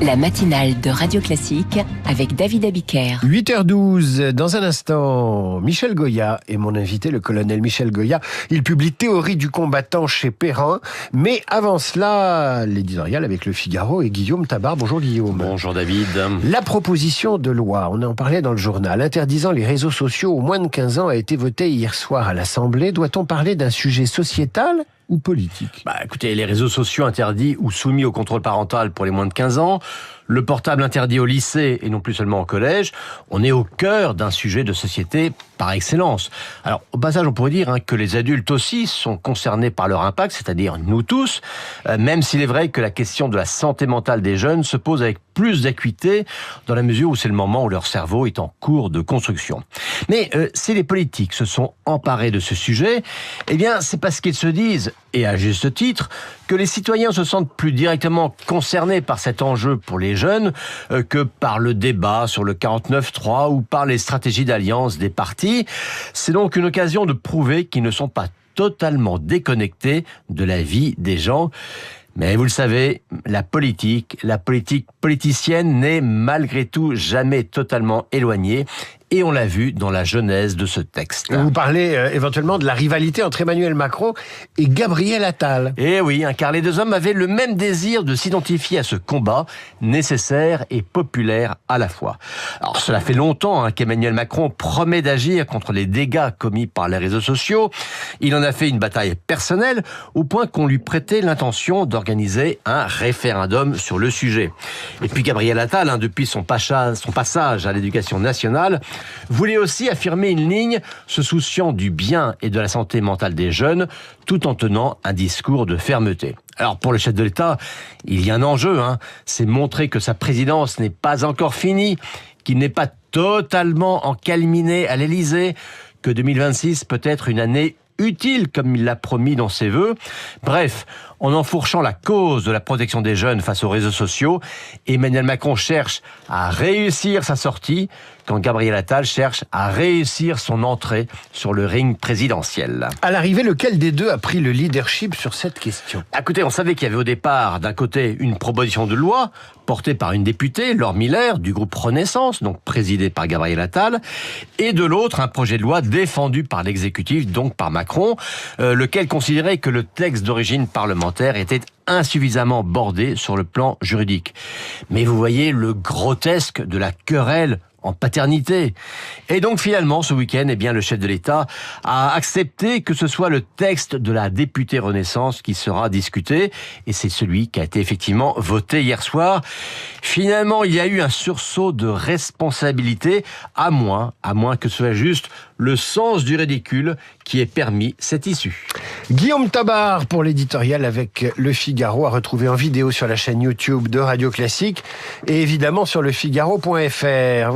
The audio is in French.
La matinale de Radio Classique avec David Abiker. 8h12, dans un instant, Michel Goya est mon invité, le colonel Michel Goya. Il publie Théorie du combattant chez Perrin. Mais avant cela, l'éditorial avec Le Figaro et Guillaume Tabar. Bonjour Guillaume. Bonjour David. La proposition de loi, on en parlait dans le journal, interdisant les réseaux sociaux aux moins de 15 ans a été votée hier soir à l'Assemblée. Doit-on parler d'un sujet sociétal ou politique? Écoutez, les réseaux sociaux interdits ou soumis au contrôle parental pour les moins de 15 ans, le portable interdit au lycée et non plus seulement au collège, on est au cœur d'un sujet de société par excellence. Alors, au passage, on pourrait dire que les adultes aussi sont concernés par leur impact, c'est-à-dire nous tous, même s'il est vrai que la question de la santé mentale des jeunes se pose avec plus d'acuité dans la mesure où c'est le moment où leur cerveau est en cours de construction. Mais si les politiques se sont emparés de ce sujet, eh bien, c'est parce qu'ils se disent, et à juste titre, que les citoyens se sentent plus directement concernés par cet enjeu pour les jeunes que par le débat sur le 49.3 ou par les stratégies d'alliance des partis. C'est donc une occasion de prouver qu'ils ne sont pas totalement déconnectés de la vie des gens. Mais vous le savez, la politique politicienne n'est malgré tout jamais totalement éloignée. Et on l'a vu dans la genèse de ce texte. Vous parlez éventuellement de la rivalité entre Emmanuel Macron et Gabriel Attal. Eh oui, car les deux hommes avaient le même désir de s'identifier à ce combat, nécessaire et populaire à la fois. Alors cela fait longtemps qu'Emmanuel Macron promet d'agir contre les dégâts commis par les réseaux sociaux. Il en a fait une bataille personnelle, au point qu'on lui prêtait l'intention d'organiser un référendum sur le sujet. Et puis Gabriel Attal, depuis son passage à l'éducation nationale, voulait aussi affirmer une ligne se souciant du bien et de la santé mentale des jeunes, tout en tenant un discours de fermeté. Alors pour le chef de l'État, il y a un enjeu, c'est montrer que sa présidence n'est pas encore finie, qu'il n'est pas totalement encalminé à l'Élysée, que 2026 peut être une année utile, comme il l'a promis dans ses vœux. Bref, en enfourchant la cause de la protection des jeunes face aux réseaux sociaux, Emmanuel Macron cherche à réussir sa sortie, quand Gabriel Attal cherche à réussir son entrée sur le ring présidentiel. À l'arrivée, lequel des deux a pris le leadership sur cette question? Écoutez, on savait qu'il y avait au départ, d'un côté, une proposition de loi portée par une députée, Laure Miller, du groupe Renaissance, donc présidée par Gabriel Attal, et de l'autre, un projet de loi défendu par l'exécutif, donc par Macron, lequel considérait que le texte d'origine parlementaire était insuffisamment bordé sur le plan juridique. Mais vous voyez le grotesque de la querelle en paternité. Et donc finalement, ce week-end, le chef de l'État a accepté que ce soit le texte de la députée Renaissance qui sera discuté, et c'est celui qui a été effectivement voté hier soir. Finalement, il y a eu un sursaut de responsabilité, à moins que ce soit juste le sens du ridicule qui ait permis cette issue. Guillaume Tabar pour l'éditorial avec Le Figaro, à retrouver en vidéo sur la chaîne YouTube de Radio Classique et évidemment sur lefigaro.fr.